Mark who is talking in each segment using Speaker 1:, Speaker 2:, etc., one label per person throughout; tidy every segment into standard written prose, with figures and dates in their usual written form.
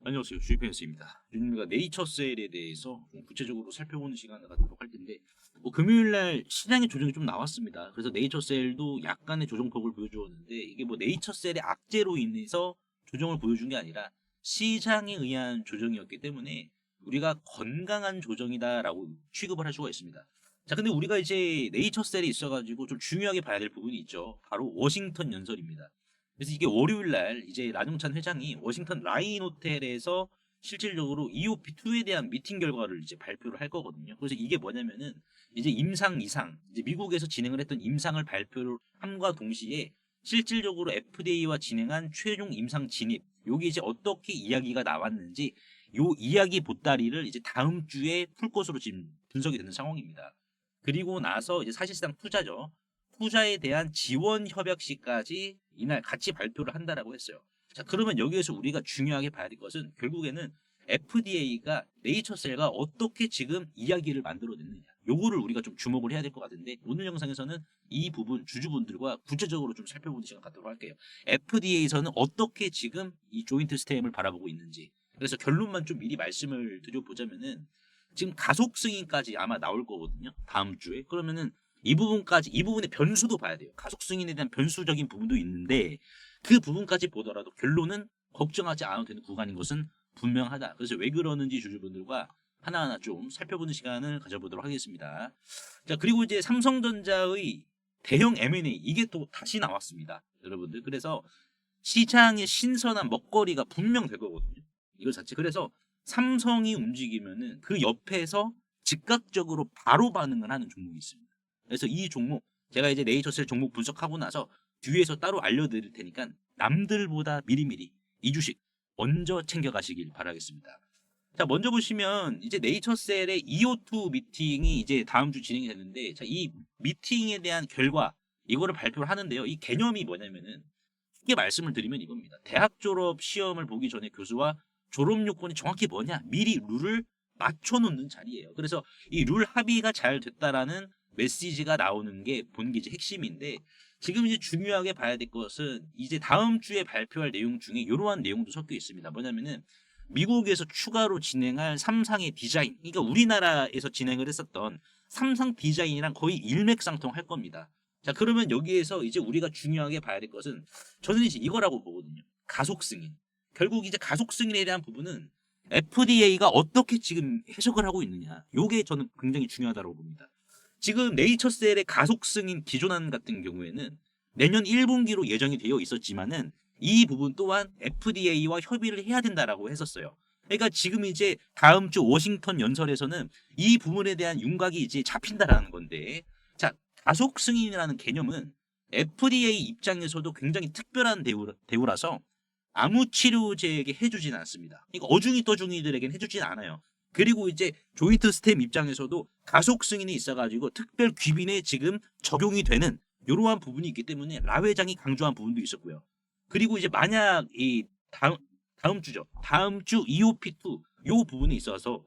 Speaker 1: 안녕하세요. 주식팬스입니다. 요즘 네이처셀에 대해서 좀 구체적으로 살펴보는 시간을 갖도록 할 텐데, 금요일날 시장의 조정이 좀 나왔습니다. 그래서 네이처셀도 약간의 조정폭을 보여주었는데, 이게 네이처셀의 악재로 인해서 조정을 보여준 게 아니라 시장에 의한 조정이었기 때문에 우리가 건강한 조정이다라고 취급을 할 수가 있습니다. 자, 근데 우리가 이제 네이처셀이 있어가지고 좀 중요하게 봐야 될 부분이 있죠. 바로 워싱턴 연설입니다. 그래서 이게 월요일 날 이제 나종찬 회장이 워싱턴 라인 호텔에서 실질적으로 EOP2에 대한 미팅 결과를 이제 발표를 할 거거든요. 그래서 이게 뭐냐면은 이제 임상 이상, 이제 미국에서 진행을 했던 임상을 발표를 함과 동시에 실질적으로 FDA와 진행한 최종 임상 진입, 요게 이제 어떻게 이야기가 나왔는지 요 이야기 보따리를 이제 다음 주에 풀 것으로 지금 분석이 되는 상황입니다. 그리고 나서 이제 사실상 투자죠. 투자에 대한 지원 협약시까지 이날 같이 발표를 한다라고 했어요. 자, 그러면 여기에서 우리가 중요하게 봐야 될 것은 결국에는 FDA가 네이처셀과 어떻게 지금 이야기를 만들어냈느냐. 요거를 우리가 좀 주목을 해야 될 것 같은데, 오늘 영상에서는 이 부분 주주분들과 구체적으로 좀 살펴보는 시간 갖도록 할게요. FDA에서는 어떻게 지금 이 조인트 스템을 바라보고 있는지. 그래서 결론만 좀 미리 말씀을 드려보자면은 지금 가속 승인까지 아마 나올 거거든요. 다음 주에. 그러면은 이 부분까지, 이 부분의 변수도 봐야 돼요. 가속 승인에 대한 변수적인 부분도 있는데 그 부분까지 보더라도 결론은 걱정하지 않아도 되는 구간인 것은 분명하다. 그래서 왜 그러는지 주주분들과 하나하나 좀 살펴보는 시간을 가져보도록 하겠습니다. 자, 그리고 이제 삼성전자의 대형 M&A 이게 또 다시 나왔습니다. 여러분들. 그래서 시장의 신선한 먹거리가 분명 될 거거든요. 이거 자체. 그래서 삼성이 움직이면은 그 옆에서 즉각적으로 바로 반응을 하는 종목이 있습니다. 그래서 이 종목 제가 이제 네이처셀 종목 분석하고 나서 뒤에서 따로 알려드릴 테니까 남들보다 미리미리 이 주식 먼저 챙겨가시길 바라겠습니다. 자, 먼저 보시면 이제 네이처셀의 EO2 미팅이 이제 다음 주 진행이 되는데, 자, 이 미팅에 대한 결과 이거를 발표를 하는데요. 이 개념이 뭐냐면은 쉽게 말씀을 드리면 이겁니다. 대학 졸업 시험을 보기 전에 교수와 졸업 요건이 정확히 뭐냐 미리 룰을 맞춰놓는 자리예요. 그래서 이 룰 합의가 잘 됐다라는 메시지가 나오는 게 본 게 이제 핵심인데, 지금 이제 중요하게 봐야 될 것은 이제 다음 주에 발표할 내용 중에 이러한 내용도 섞여 있습니다. 뭐냐면은 미국에서 추가로 진행할 삼상의 디자인, 그러니까 우리나라에서 진행을 했었던 삼상 디자인이랑 거의 일맥상통할 겁니다. 자, 그러면 여기에서 이제 우리가 중요하게 봐야 될 것은 저는 이제 이거라고 보거든요. 가속 승인. 결국 이제 가속 승인에 대한 부분은 FDA가 어떻게 지금 해석을 하고 있느냐. 요게 저는 굉장히 중요하다고 봅니다. 지금 네이처셀의 가속 승인 기존안 같은 경우에는 내년 1분기로 예정이 되어 있었지만은 이 부분 또한 FDA와 협의를 해야 된다라고 했었어요. 그러니까 지금 이제 다음 주 워싱턴 연설에서는 이 부분에 대한 윤곽이 이제 잡힌다라는 건데, 자, 가속 승인이라는 개념은 FDA 입장에서도 굉장히 특별한 대우라서 아무 치료제에게 해주진 않습니다. 그러니까 어중이 떠중이들에게는 해주진 않아요. 그리고 이제 조인트 스템 입장에서도 가속 승인이 있어가지고 특별 귀빈에 지금 적용이 되는 이러한 부분이 있기 때문에 라 회장이 강조한 부분도 있었고요. 그리고 이제 만약 이 다음 주죠. 다음 주 EOP2 요 부분이 있어서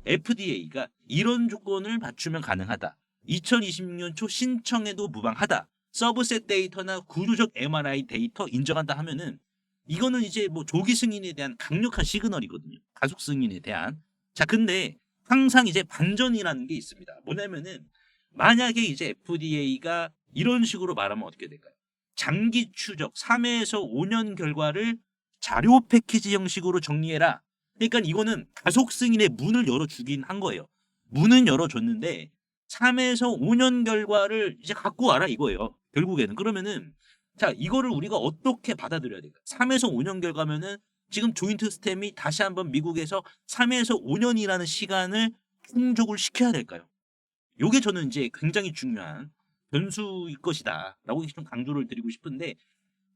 Speaker 1: FDA가 이런 조건을 맞추면 가능하다. 2026년 초 신청에도 무방하다. 서브셋 데이터나 구조적 MRI 데이터 인정한다 하면은 이거는 이제 조기 승인에 대한 강력한 시그널이거든요. 가속 승인에 대한. 자, 근데 항상 이제 반전이라는 게 있습니다. 뭐냐면은 만약에 이제 FDA가 이런 식으로 말하면 어떻게 될까요? 장기 추적 3에서 5년 결과를 자료 패키지 형식으로 정리해라. 그러니까 이거는 가속 승인의 문을 열어주긴 한 거예요. 문은 열어줬는데 3에서 5년 결과를 이제 갖고 와라 이거예요. 결국에는. 그러면은 자, 이거를 우리가 어떻게 받아들여야 될까? 3에서 5년 결과면은 지금 조인트 스템이 다시 한번 미국에서 3에서 5년이라는 시간을 충족을 시켜야 될까요? 요게 저는 이제 굉장히 중요한 변수일 것이다라고 좀 강조를 드리고 싶은데,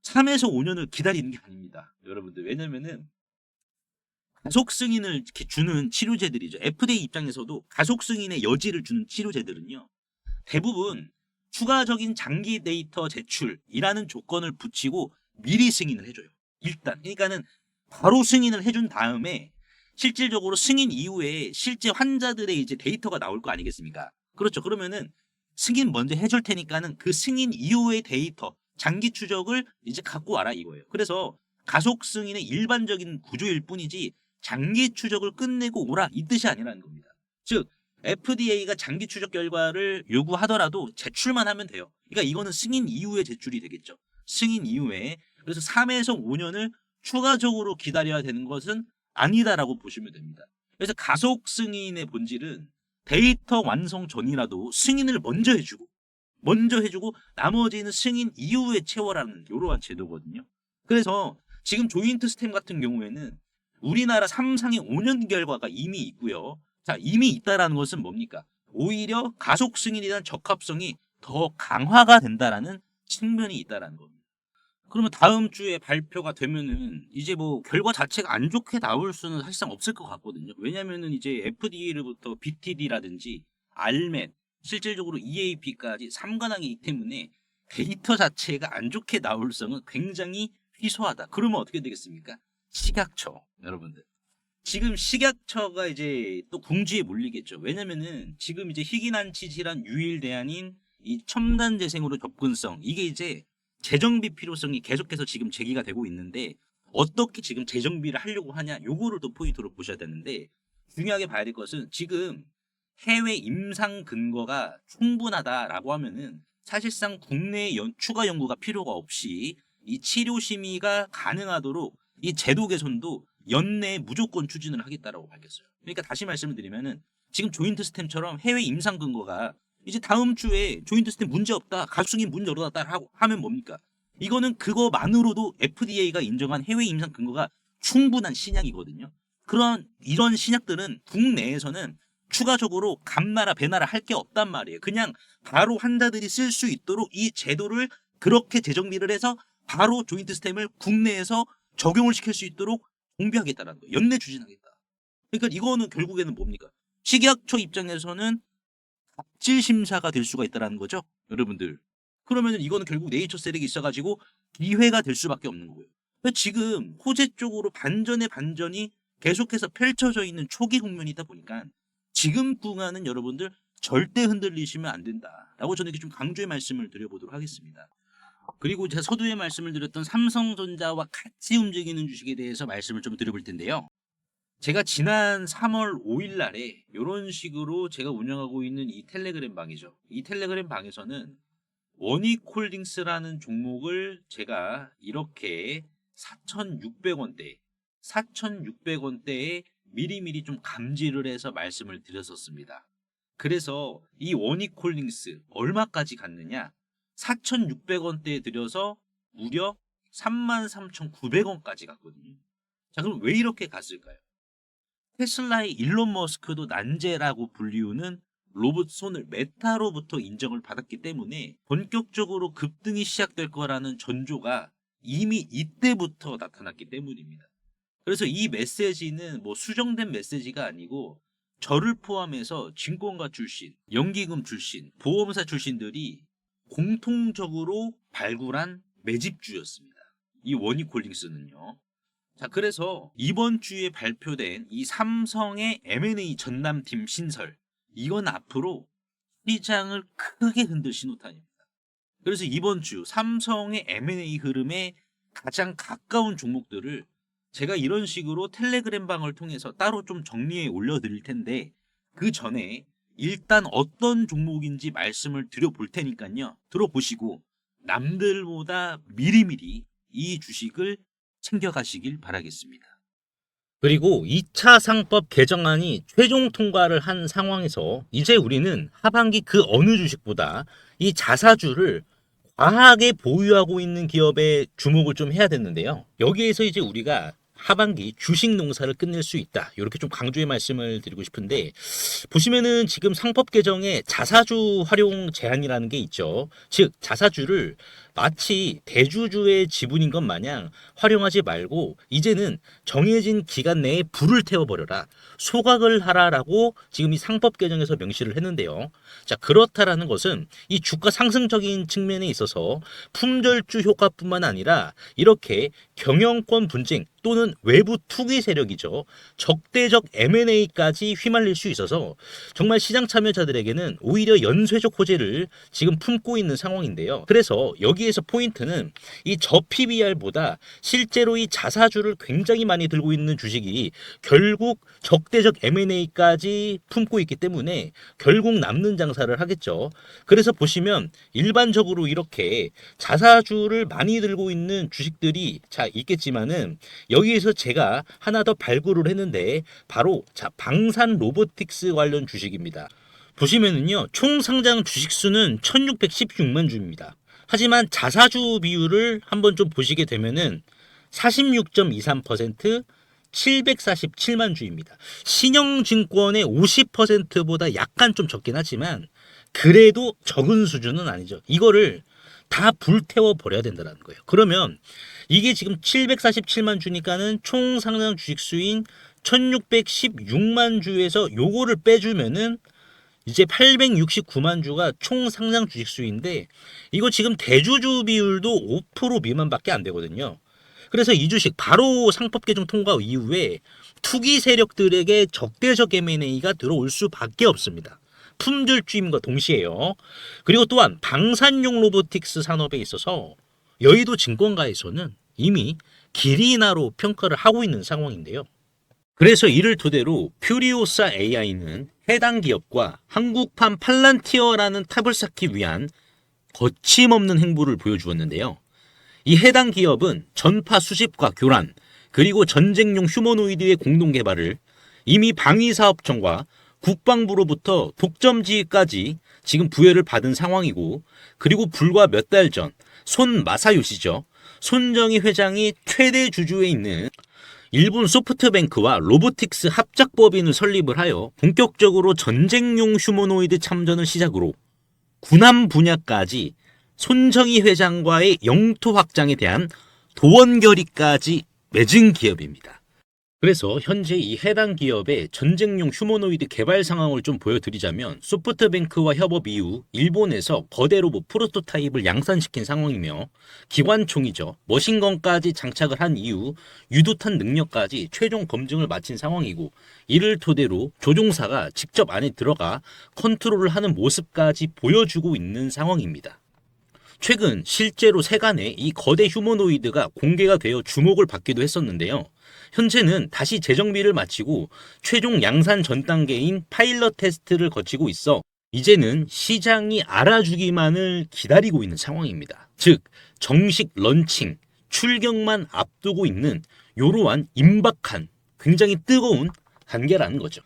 Speaker 1: 3에서 5년을 기다리는 게 아닙니다. 여러분들. 왜냐면은 가속 승인을 이렇게 주는 치료제들이죠. FDA 입장에서도 가속 승인의 여지를 주는 치료제들은요. 대부분 추가적인 장기 데이터 제출이라는 조건을 붙이고 미리 승인을 해줘요. 일단. 그러니까는 바로 승인을 해준 다음에 실질적으로 승인 이후에 실제 환자들의 이제 데이터가 나올 거 아니겠습니까? 그렇죠. 그러면은 승인 먼저 해줄 테니까는 그 승인 이후의 데이터, 장기 추적을 이제 갖고 와라 이거예요. 그래서 가속 승인의 일반적인 구조일 뿐이지 장기 추적을 끝내고 오라 이 뜻이 아니라는 겁니다. 즉 FDA가 장기 추적 결과를 요구하더라도 제출만 하면 돼요. 그러니까 이거는 승인 이후에 제출이 되겠죠. 승인 이후에. 그래서 3에서 5년을 추가적으로 기다려야 되는 것은 아니다라고 보시면 됩니다. 그래서 가속 승인의 본질은 데이터 완성 전이라도 승인을 먼저 해주고 나머지는 승인 이후에 채워라는 이러한 제도거든요. 그래서 지금 조인트 스템 같은 경우에는 우리나라 3상의 5년 결과가 이미 있고요. 자, 이미 있다라는 것은 뭡니까? 오히려 가속 승인에 대한 적합성이 더 강화가 된다라는 측면이 있다라는 겁니다. 그러면 다음 주에 발표가 되면은 이제 뭐 결과 자체가 안 좋게 나올 수는 사실상 없을 것 같거든요. 왜냐면은 이제 FDA로부터 BTD라든지 RMAT, 실질적으로 EAP까지 3관왕이기 때문에 데이터 자체가 안 좋게 나올 성은 굉장히 희소하다. 그러면 어떻게 되겠습니까? 식약처, 여러분들. 지금 식약처가 이제 또 궁지에 몰리겠죠. 왜냐면은 지금 이제 희귀난치 질환 유일 대안인 이 첨단 재생으로 접근성, 이게 이제 재정비 필요성이 계속해서 지금 제기가 되고 있는데 어떻게 지금 재정비를 하려고 하냐, 요거를 또 포인트로 보셔야 되는데, 중요하게 봐야 될 것은 지금 해외 임상 근거가 충분하다라고 하면은 사실상 국내 추가 연구가 필요가 없이 이 치료 심의가 가능하도록 이 제도 개선도 연내에 무조건 추진을 하겠다라고 밝혔어요. 그러니까 다시 말씀을 드리면은 지금 조인트 스템처럼 해외 임상 근거가 이제 다음 주에 조인트 스템 문제 없다, 가속승인 문 열어놨다 하면 뭡니까? 이거는 그거만으로도 FDA가 인정한 해외 임상 근거가 충분한 신약이거든요. 이런 신약들은 국내에서는 추가적으로 감나라 배나라 할 게 없단 말이에요. 그냥 바로 환자들이 쓸 수 있도록 이 제도를 그렇게 재정비를 해서 바로 조인트 스템을 국내에서 적용을 시킬 수 있도록 공비하겠다라는 거예요. 연내 추진하겠다. 그러니까 이거는 결국에는 뭡니까? 식약처 입장에서는 갑질 심사가 될 수가 있다라는 거죠, 여러분들. 그러면 이거는 결국 네이처 셀이 있어가지고 기회가 될 수밖에 없는 거예요. 지금 호재 쪽으로 반전의 반전이 계속해서 펼쳐져 있는 초기 국면이다 보니까 지금 구간은 여러분들 절대 흔들리시면 안 된다라고 저는 이렇게 좀 강조의 말씀을 드려보도록 하겠습니다. 그리고 제가 서두에 말씀을 드렸던 삼성전자와 같이 움직이는 주식에 대해서 말씀을 좀 드려볼 텐데요. 제가 지난 3월 5일 날에 이런 식으로 제가 운영하고 있는 이 텔레그램 방이죠. 이 텔레그램 방에서는 원익홀딩스라는 종목을 제가 이렇게 4,600원대에 미리미리 좀 감지를 해서 말씀을 드렸었습니다. 그래서 이 원익홀딩스 얼마까지 갔느냐? 4,600원대에 들여서 무려 33,900원까지 갔거든요. 자, 그럼 왜 이렇게 갔을까요? 테슬라의 일론 머스크도 난제라고 불리우는 로봇 손을 메타로부터 인정을 받았기 때문에 본격적으로 급등이 시작될 거라는 전조가 이미 이때부터 나타났기 때문입니다. 그래서 이 메시지는 뭐 수정된 메시지가 아니고 저를 포함해서 증권가 출신, 연기금 출신, 보험사 출신들이 공통적으로 발굴한 매집주였습니다. 이 원익홀딩스는요. 자, 그래서 이번 주에 발표된 이 삼성의 M&A 전담팀 신설, 이건 앞으로 시장을 크게 흔들 신호탄입니다. 그래서 이번 주 삼성의 M&A 흐름에 가장 가까운 종목들을 제가 이런 식으로 텔레그램 방을 통해서 따로 좀 정리해 올려드릴 텐데, 그 전에 일단 어떤 종목인지 말씀을 드려볼 테니까요. 들어보시고 남들보다 미리미리 이 주식을 챙겨가시길 바라겠습니다.
Speaker 2: 그리고 2차 상법 개정안이 최종 통과를 한 상황에서 이제 우리는 하반기 그 어느 주식보다 이 자사주를 과하게 보유하고 있는 기업에 주목을 좀 해야 되는데요. 여기에서 이제 우리가 하반기 주식 농사를 끝낼 수 있다, 이렇게 좀 강조의 말씀을 드리고 싶은데, 보시면은 지금 상법 개정에 자사주 활용 제한이라는 게 있죠. 즉 자사주를 마치 대주주의 지분인 것 마냥 활용하지 말고 이제는 정해진 기간 내에 불을 태워버려라, 소각을 하라라고 지금 이 상법 개정에서 명시를 했는데요. 자, 그렇다라는 것은 이 주가 상승적인 측면에 있어서 품절주 효과뿐만 아니라 이렇게 경영권 분쟁 또는 외부 투기 세력이죠, 적대적 M&A까지 휘말릴 수 있어서 정말 시장 참여자들에게는 오히려 연쇄적 호재를 지금 품고 있는 상황인데요. 그래서 여기에 여기에서 포인트는 이 저 PBR보다 실제로 이 자사주를 굉장히 많이 들고 있는 주식이 결국 적대적 M&A까지 품고 있기 때문에 결국 남는 장사를 하겠죠. 그래서 보시면 일반적으로 이렇게 자사주를 많이 들고 있는 주식들이 자 있겠지만은 여기에서 제가 하나 더 발굴을 했는데 바로 자 방산 로보틱스 관련 주식입니다. 보시면은요, 총 상장 주식 수는 1616만 주입니다. 하지만 자사주 비율을 한번 좀 보시게 되면은 46.23%, 747만 주입니다. 신영증권의 50%보다 약간 좀 적긴 하지만 그래도 적은 수준은 아니죠. 이거를 다 불태워 버려야 된다는 거예요. 그러면 이게 지금 747만 주니까는 총 상장 주식 수인 1616만 주에서 요거를 빼주면은 이제 869만 주가 총 상장 주식 수인데 이거 지금 대주주 비율도 5% 미만밖에 안 되거든요. 그래서 이 주식 바로 상법 개정 통과 이후에 투기 세력들에게 적대적 M&A가 들어올 수밖에 없습니다. 품절주임과 동시에요. 그리고 또한 방산용 로보틱스 산업에 있어서 여의도 증권가에서는 이미 길이나로 평가를 하고 있는 상황인데요. 그래서 이를 토대로 퓨리오사 AI는 해당 기업과 한국판 팔란티어라는 탑을 쌓기 위한 거침없는 행보를 보여주었는데요. 이 해당 기업은 전파 수집과 교란, 그리고 전쟁용 휴머노이드의 공동 개발을 이미 방위사업청과 국방부로부터 독점지휘까지 지금 부여를 받은 상황이고, 그리고 불과 몇 달 전 손 마사요시죠. 손정희 회장이 최대 주주에 있는 일본 소프트뱅크와 로보틱스 합작법인을 설립을 하여 본격적으로 전쟁용 휴머노이드 참전을 시작으로 군함 분야까지 손정희 회장과의 영토 확장에 대한 도원 결의까지 맺은 기업입니다. 그래서 현재 이 해당 기업의 전쟁용 휴머노이드 개발 상황을 좀 보여드리자면 소프트뱅크와 협업 이후 일본에서 거대 로봇 프로토타입을 양산시킨 상황이며 기관총이죠. 머신건까지 장착을 한 이후 유도탄 능력까지 최종 검증을 마친 상황이고 이를 토대로 조종사가 직접 안에 들어가 컨트롤을 하는 모습까지 보여주고 있는 상황입니다. 최근 실제로 세간에 이 거대 휴머노이드가 공개가 되어 주목을 받기도 했었는데요. 현재는 다시 재정비를 마치고 최종 양산 전 단계인 파일럿 테스트를 거치고 있어 이제는 시장이 알아주기만을 기다리고 있는 상황입니다. 즉 정식 런칭, 출격만 앞두고 있는 이러한 임박한 굉장히 뜨거운 단계라는 거죠.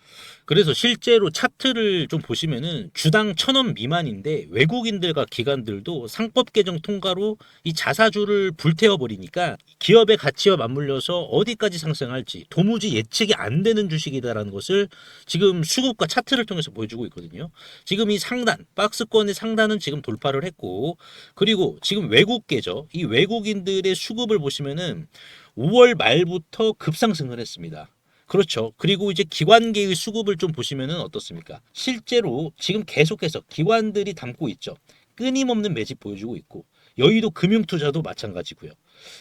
Speaker 2: 그래서 실제로 차트를 좀 보시면은 주당 1,000원 미만인데 외국인들과 기관들도 상법 개정 통과로 이 자사주를 불태워 버리니까 기업의 가치와 맞물려서 어디까지 상승할지 도무지 예측이 안 되는 주식이다라는 것을 지금 수급과 차트를 통해서 보여주고 있거든요. 지금 이 상단, 박스권의 상단은 지금 돌파를 했고, 그리고 지금 외국계죠. 이 외국인들의 수급을 보시면은 5월 말부터 급상승을 했습니다. 그렇죠. 그리고 이제 기관계의 수급을 좀 보시면은 어떻습니까? 실제로 지금 계속해서 기관들이 담고 있죠. 끊임없는 매집 보여주고 있고 여의도 금융투자도 마찬가지고요.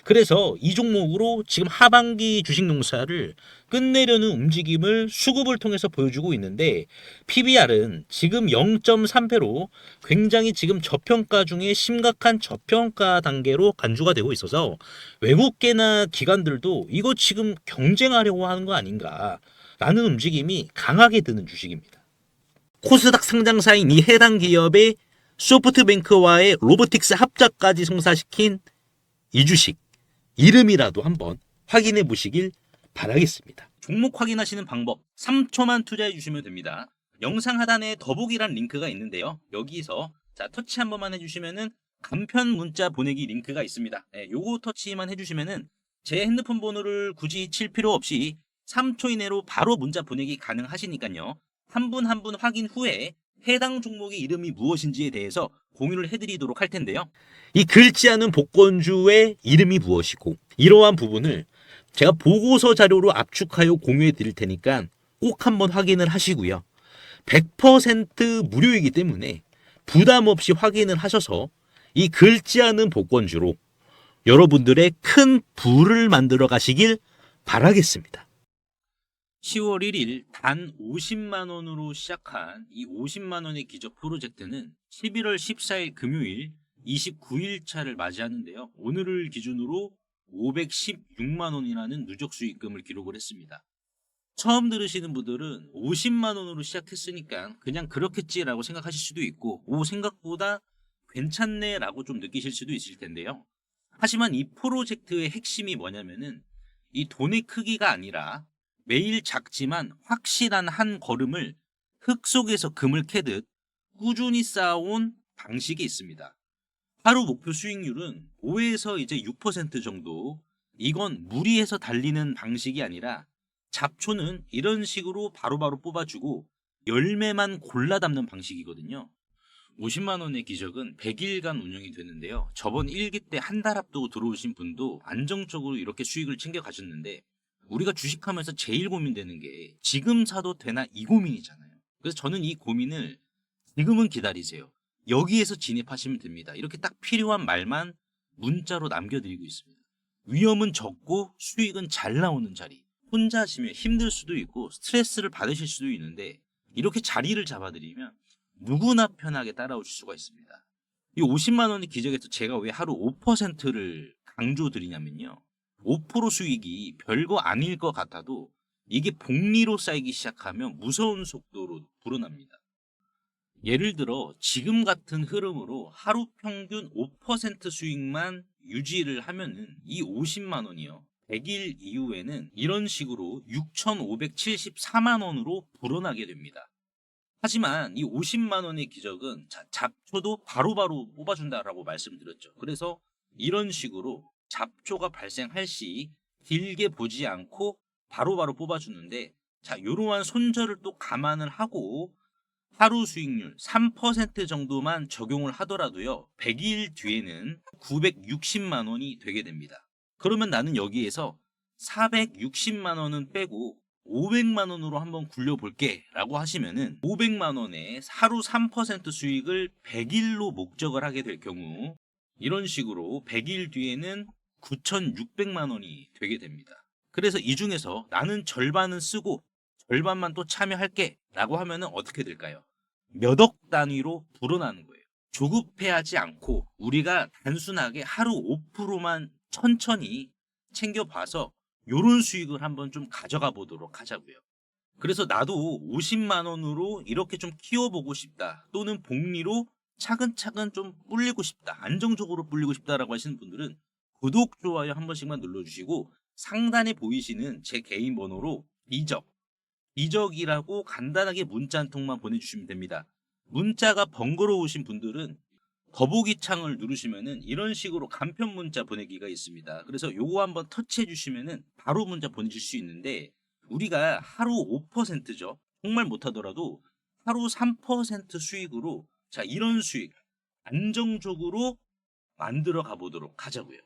Speaker 2: 그래서 이 종목으로 지금 하반기 주식농사를 끝내려는 움직임을 수급을 통해서 보여주고 있는데 PBR은 지금 0.3배로 굉장히 지금 저평가 중에 심각한 저평가 단계로 간주가 되고 있어서 외국계나 기관들도 이거 지금 경쟁하려고 하는 거 아닌가라는 움직임이 강하게 드는 주식입니다. 코스닥 상장사인 이 해당 기업의 소프트뱅크와의 로보틱스 합작까지 성사시킨 이 주식 이름이라도 한번 확인해 보시길 바라겠습니다. 종목 확인하시는 방법 3초만 투자해 주시면 됩니다. 영상 하단에 더보기란 링크가 있는데요. 여기서 자 터치 한 번만 해주시면은 간편 문자 보내기 링크가 있습니다. 요거 터치만 해주시면은 제 핸드폰 번호를 굳이 칠 필요 없이 3초 이내로 바로 문자 보내기 가능하시니까요. 한 분 한 분 확인 후에 해당 종목의 이름이 무엇인지에 대해서 공유를 해드리도록 할 텐데요. 이 긁지 않은 복권주의 이름이 무엇이고 이러한 부분을 제가 보고서 자료로 압축하여 공유해 드릴 테니까 꼭 한번 확인을 하시고요. 100% 무료이기 때문에 부담 없이 확인을 하셔서 이 긁지 않은 복권주로 여러분들의 큰 부를 만들어 가시길 바라겠습니다. 10월 1일 단 50만 원으로 시작한 이 50만 원의 기적 프로젝트는 11월 14일 금요일
Speaker 1: 29일 차를 맞이하는데요. 오늘을 기준으로 516만 원이라는 누적 수익금을 기록을 했습니다. 처음 들으시는 분들은 50만 원으로 시작했으니까 그냥 그렇겠지라고 생각하실 수도 있고, 생각보다 괜찮네라고 좀 느끼실 수도 있을 텐데요. 하지만 이 프로젝트의 핵심이 뭐냐면은 이 돈의 크기가 아니라 매일 작지만 확실한 한 걸음을 흙 속에서 금을 캐듯 꾸준히 쌓아온 방식이 있습니다. 하루 목표 수익률은 5에서 이제 6% 정도. 이건 무리해서 달리는 방식이 아니라 잡초는 이런 식으로 바로바로 뽑아주고 열매만 골라 담는 방식이거든요. 50만 원의 기적은 100일간 운영이 되는데요. 저번 1기 때 한 달 앞두고 들어오신 분도 안정적으로 이렇게 수익을 챙겨 가셨는데, 우리가 주식하면서 제일 고민되는 게 지금 사도 되나 이 고민이잖아요. 그래서 저는 이 고민을 지금은 기다리세요, 여기에서 진입하시면 됩니다, 이렇게 딱 필요한 말만 문자로 남겨드리고 있습니다. 위험은 적고 수익은 잘 나오는 자리. 혼자 하시면 힘들 수도 있고 스트레스를 받으실 수도 있는데, 이렇게 자리를 잡아드리면 누구나 편하게 따라오실 수가 있습니다. 이 50만 원의 기적에서 제가 왜 하루 5%를 강조드리냐면요, 5% 수익이 별거 아닐 것 같아도 이게 복리로 쌓이기 시작하면 무서운 속도로 불어납니다. 예를 들어 지금 같은 흐름으로 하루 평균 5% 수익만 유지를 하면은 이 50만 원이요, 100일 이후에는 이런 식으로 6,574만 원으로 불어나게 됩니다. 하지만 이 50만 원의 기적은 잡초도 바로바로 뽑아준다라고 말씀드렸죠. 그래서 이런 식으로 잡초가 발생할 시 길게 보지 않고 바로바로 뽑아주는데, 이러한 손절을 또 감안을 하고 하루 수익률 3% 정도만 적용을 하더라도요, 100일 뒤에는 960만 원이 되게 됩니다. 그러면 나는 여기에서 460만 원은 빼고 500만 원으로 한번 굴려볼게 라고 하시면은 500만 원에 하루 3% 수익을 100일로 목적을 하게 될 경우, 이런 식으로 100일 뒤에는 9,600만 원이 되게 됩니다. 그래서 이 중에서 나는 절반은 쓰고 절반만 또 참여할게 라고 하면은 어떻게 될까요? 몇 억 단위로 불어나는 거예요. 조급해하지 않고 우리가 단순하게 하루 5%만 천천히 챙겨봐서 요런 수익을 한번 좀 가져가 보도록 하자고요. 그래서 나도 50만 원으로 이렇게 좀 키워보고 싶다, 또는 복리로 차근차근 좀 불리고 싶다, 안정적으로 불리고 싶다라고 하시는 분들은 구독, 좋아요 한 번씩만 눌러주시고 상단에 보이시는 제 개인 번호로 이적이라고 간단하게 문자 한 통만 보내주시면 됩니다. 문자가 번거로우신 분들은 더보기 창을 누르시면은 이런 식으로 간편 문자 보내기가 있습니다. 그래서 요거 한번 터치해 주시면은 바로 문자 보내실 수 있는데, 우리가 하루 5%죠. 정말 못하더라도 하루 3% 수익으로 이런 수익 안정적으로 만들어 가보도록 하자고요.